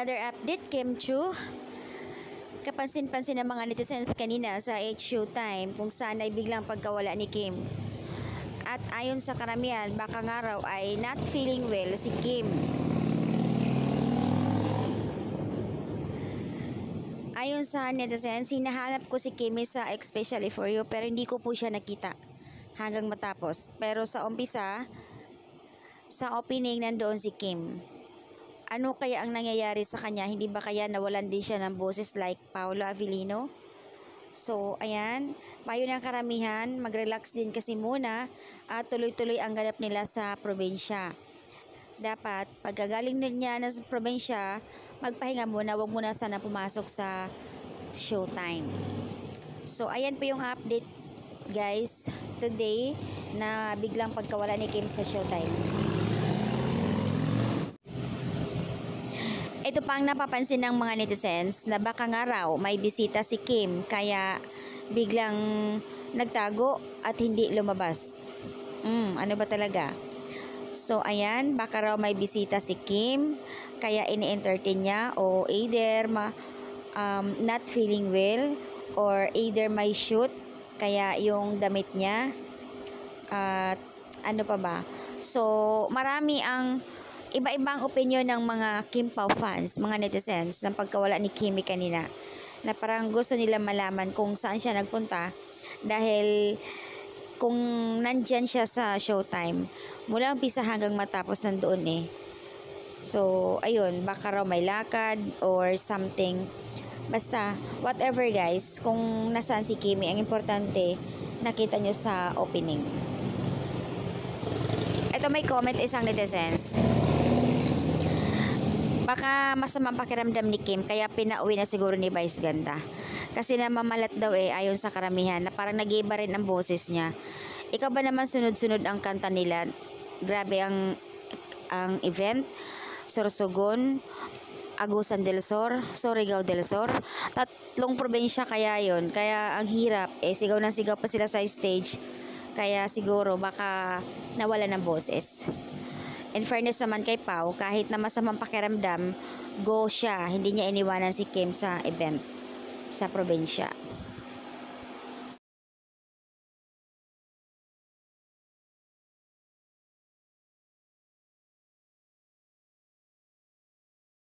another update, Kim Chu. Kapansin-pansin ng mga netizens kanina sa Showtime kung saan ay biglang pagkawala ni Kim. At ayon sa karamihan, baka nga raw ay not feeling well si Kim. Ayon sa netizens, hinahanap ko si Kim sa Especially For You pero hindi ko po siya nakita hanggang matapos. Pero sa umpisa, sa opening nandoon si Kim. Ano kaya ang nangyayari sa kanya? Hindi ba kaya nawalan din siya ng boses like Paolo Avellino? So, ayan. Payo ng karamihan, mag-relax din kasi muna at tuloy-tuloy ang ganap nila sa probinsya. Dapat, pagkagaling niya na sa probinsya, magpahinga muna. Huwag muna sana pumasok sa Showtime. So, ayan po yung update, guys, today na biglang pagkawala ni Kim sa Showtime. Ito pa ang napapansin ng mga netizens na baka nga raw may bisita si Kim kaya biglang nagtago at hindi lumabas. Ano ba talaga? So ayan, baka raw may bisita si Kim kaya ini-entertain niya o either not feeling well or either may shoot kaya yung damit niya at ano pa ba. So marami ang iba-ibang opinion ng mga Kim Pao fans, mga netizens, ng pagkawala ni Kimi kanina. Na parang gusto nila malaman kung saan siya nagpunta dahil kung nandyan siya sa Showtime, mula umpisa hanggang matapos nandoon eh. So, ayun, baka raw may lakad or something. Basta, whatever guys, kung nasaan si Kimi, ang importante, nakita nyo sa opening. Ito may comment isang netizens. Baka masamang pakiramdam ni Kim kaya pinauwi na siguro ni Vice Ganda. Kasi namamalat daw ayon sa karamihan na parang nag-iiba rin ang boses niya. Ikaw ba naman sunod-sunod ang kanta nila? Grabe ang event. Sorsogon, Agusan del Sur, Surigao del Sur. Tatlong probinsya kaya yon. Kaya ang hirap. Sigaw na sigaw pa sila sa stage. Kaya siguro baka nawala ng boses. In fairness naman kay Pao, kahit na masamang pakiramdam, go siya. Hindi niya iniwanan si Kim sa event sa probinsya.